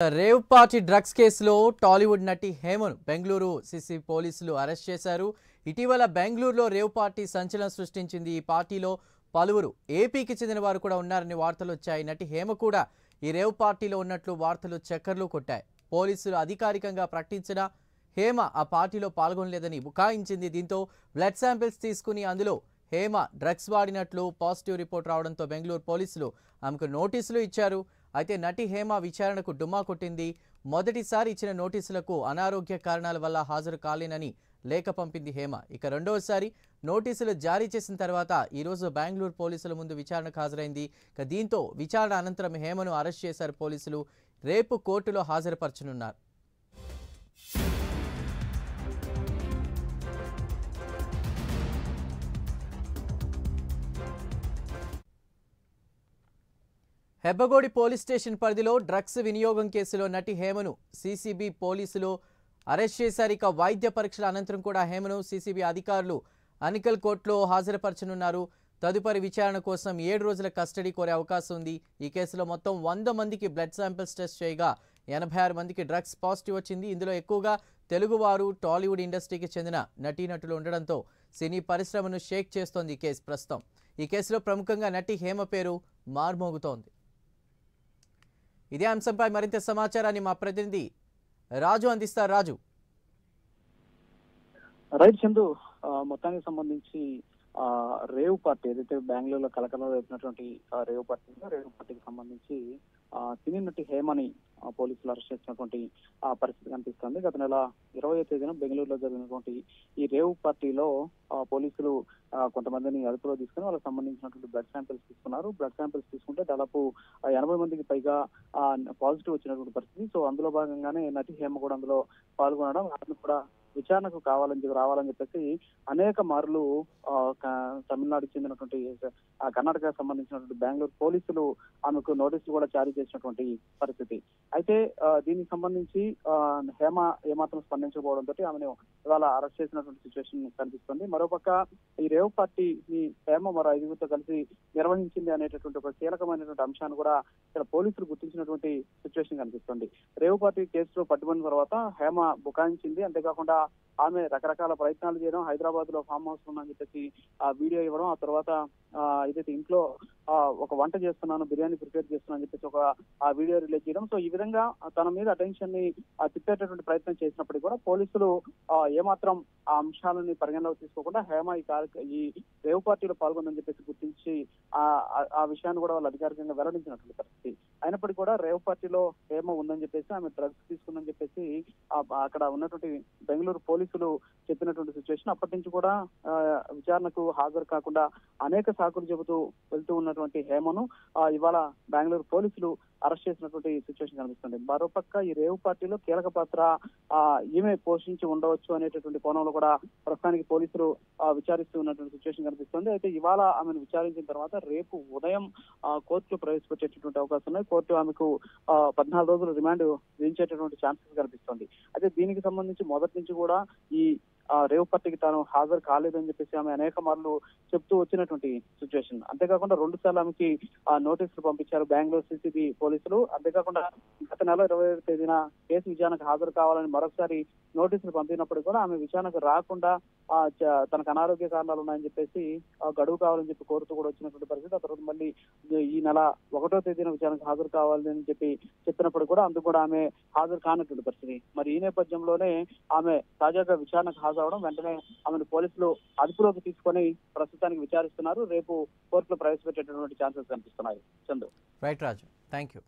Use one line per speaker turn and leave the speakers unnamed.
Rave party drugs కేసులో టాలీవుడ్ నటి హేమను Bengaluru CC పోలీసులు అరెస్ట్ చేశారు. ఇటీవల బెంగళూరులో రేవ్ పార్టీ సంచలనం సృష్టించింది. ఈ పార్టీలో పలువురు ఏపీకి చెందిన వారు కూడా ఉన్నారని వార్తలు వచ్చాయి. నటి హేమ కూడా ఈ రేవ్ పార్టీలో ఉన్నట్లు వార్తలు చక్కర్లు కొట్టాయి. పోలీసులు అధికారికంగా ప్రకటించిన హేమ ఆ పార్టీలో పాల్గొనలేదని బుకాయించింది. దీంతో బ్లడ్ శాంపిల్స్ తీసుకుని అందులో హేమ డ్రగ్స్ వాడినట్లు పాజిటివ్ రిపోర్ట్ రావడంతో బెంగళూరు పోలీసులు ఆమెకు నోటీసులు ఇచ్చారు. అయితే నటి హేమ విచారణకు డుమ్మా కొట్టింది. మొదటిసారి ఇచ్చిన నోటీసులకు అనారోగ్య కారణాల వల్ల హాజరు కాలేనని లేఖ పంపింది హేమ. ఇక రెండవసారి నోటీసులు జారీ చేసిన తర్వాత ఈరోజు బెంగళూరు పోలీసుల ముందు విచారణకు హాజరైంది. ఇక దీంతో విచారణ అనంతరం హేమను అరెస్ట్ చేశారు పోలీసులు. రేపు కోర్టులో హాజరుపరచనున్నారు. హెబ్బగోడి పోలీస్ స్టేషన్ పరిధిలో డ్రగ్స్ వినియోగం కేసులో నటి హేమను సీసీబీ పోలీసులు అరెస్ట్ చేశారు. ఇక వైద్య పరీక్షల అనంతరం కూడా హేమను సీసీబీ అధికారులు అనికల్ కోర్టులో హాజరుపరచనున్నారు. తదుపరి విచారణ కోసం 7 రోజుల కస్టడీ కోరే అవకాశం ఉంది. ఈ కేసులో మొత్తం 100 మందికి బ్లడ్ శాంపిల్స్ టెస్ట్ చేయగా 86 మందికి డ్రగ్స్ పాజిటివ్ వచ్చింది. ఇందులో ఎక్కువగా తెలుగువారు, టాలీవుడ్ ఇండస్ట్రీకి చెందిన నటీనటులు ఉండడంతో సినీ పరిశ్రమను షేక్ చేస్తోంది ఈ కేసు ప్రస్తుతం. ఈ కేసులో ప్రముఖంగా నటి హేమ పేరు మార్మోగుతోంది. ఇదే అంశంపై మరింత సమాచారాన్ని మా ప్రతినిధి రాజు అందిస్తారు. రాజు,
రైట్ చందు, మొత్తానికి సంబంధించి రేవ్ పార్టీ ఏదైతే బెంగళూరులో కలకలం రేపినటువంటి రేవ్ పార్టీకి సంబంధించి సినీ నటి హేమని పోలీసులు అరెస్ట్ చేసినటువంటి పరిస్థితి కనిపిస్తుంది. గత నెల 20వ తేదీన బెంగళూరులో జరిగినటువంటి ఈ రేవ్ పార్టీలో పోలీసులు కొంతమందిని అదుపులో తీసుకుని వాళ్ళకి సంబంధించినటువంటి బ్లడ్ శాంపిల్స్ తీసుకున్నారు. బ్లడ్ శాంపిల్స్ తీసుకుంటే దాదాపు 80 మందికి పైగా పాజిటివ్ వచ్చినటువంటి పరిస్థితి. సో అందులో భాగంగానే నటి హేమ కూడా అందులో పాల్గొనడం, ఆమె కూడా విచారణకు రావాలని చెప్పేసి అనేక మార్లు తమిళనాడుకి చెందినటువంటి కర్ణాటకకు సంబంధించినటువంటి బెంగళూరు పోలీసులు ఆమెకు నోటీసులు కూడా జారీ చేసినటువంటి పరిస్థితి. అయితే దీనికి సంబంధించి హేమ ఏమాత్రం స్పందించకపోవడంతో ఆమెను ఇవాళ అరెస్ట్ చేసినటువంటి సిచ్యువేషన్ కనిపిస్తుంది. మరోపక్క ఈ రేవ్ పార్టీని హేమ మరో 5గురితో కలిసి నిర్వహించింది అనేటటువంటి ఒక కీలకమైనటువంటి అంశాన్ని కూడా ఇక్కడ పోలీసులు గుర్తించినటువంటి సిచ్యువేషన్ కనిపిస్తుంది. రేవ్ పార్టీ కేసులో పట్టుబడిన తర్వాత హేమ బుకాయించింది. అంతేకాకుండా ఆమె రకరకాల ప్రయత్నాలు చేయడం, హైదరాబాద్ లో ఫామ్ హౌస్ ఉందని చెప్పేసి ఆ వీడియో ఇవ్వడం, ఆ తర్వాత ఏదైతే ఇంట్లో ఒక వంట చేస్తున్నాను, బిర్యానీ ప్రిపేర్ చేస్తున్నాను అని చెప్పేసి ఒక ఆ వీడియో రిలీజ్ చేయడం. సో ఈ విధంగా తన మీద అటెన్షన్ ని తిప్పేటటువంటి ప్రయత్నం చేసినప్పటికీ కూడా పోలీసులు ఏమాత్రం ఆ అంశాలని పరిగణలోకి తీసుకోకుండా హేమ ఈ రేవ్ పార్టీలో పాల్గొందని చెప్పేసి గుర్తించి ఆ విషయాన్ని కూడా వాళ్ళు అధికారికంగా వెల్లడించినటువంటి పరిస్థితి. అయినప్పటికీ కూడా రేవ్ పార్టీలో హేమ ఉందని చెప్పేసి, ఆమె డ్రగ్స్ తీసుకుందని చెప్పేసి అక్కడ ఉన్నటువంటి బెంగళూరు పోలీసులు చెప్పినటువంటి సిచ్యువేషన్. అప్పటి నుంచి కూడా విచారణకు హాజరు కాకుండా అనేక సాకులు చెబుతూ వెళ్తూ ఉన్నటువంటి హేమను ఇవాళ బెంగళూరు పోలీసులు అరెస్ట్ చేసినటువంటి సిచ్యువేషన్ కనిపిస్తుంది. మరోపక్క ఈ రేవ్ పార్టీలో కీలక పాత్ర ఈమె పోషించి ఉండవచ్చు అనేటటువంటి కోణంలో కూడా ప్రస్తుతానికి పోలీసులు విచారిస్తూ ఉన్నటువంటి సిచ్యువేషన్ కనిపిస్తుంది. అయితే ఇవాళ ఆమెను విచారించిన తర్వాత రేపు ఉదయం కోర్టులో ప్రవేశపెట్టేటటువంటి అవకాశం ఉన్నాయి. కోర్టు ఆమెకు 14 రోజులు రిమాండ్ విధించేటటువంటి ఛాన్సెస్ కనిపిస్తుంది. అయితే దీనికి సంబంధించి మొదటి నుంచి కూడా ఈ రేవ్ పార్టీకి తాను హాజరు కాలేదని చెప్పేసి ఆమె అనేక మార్లు చెప్తూ వచ్చినటువంటి సిచ్యువేషన్. అంతేకాకుండా 2 సార్లు ఆమెకి నోటీసులు పంపించారు బెంగళూరు సిసిబి పోలీసులు. అంతేకాకుండా గత నెల 27వ తేదీన కేసు విచారణకు హాజరు కావాలని మరొకసారి నోటీసులు పంపినప్పుడు కూడా ఆమె విచారణకు రాకుండా తనకు అనారోగ్య కారణాలు ఉన్నాయని చెప్పేసి గడువు కావాలని చెప్పి కోరుతూ కూడా వచ్చినటువంటి పరిస్థితి. ఆ తర్వాత మళ్ళీ ఈ నెల 1వ తేదీన విచారణకు హాజరు కావాలని చెప్పి చెప్పినప్పుడు కూడా అందుకు కూడా ఆమె హాజరు కానటువంటి పరిస్థితి. మరి ఈ నేపథ్యంలోనే ఆమె తాజాగా విచారణకు హాజరవడం, వెంటనే ఆమెను పోలీసులు అదుపులోకి తీసుకొని ప్రస్తుతానికి విచారిస్తున్నారు. రేపు కోర్టులో ప్రవేశపెట్టేటటువంటి ఛాన్సెస్ కనిపిస్తున్నాయి. Chandu.
Right Raju, thank you.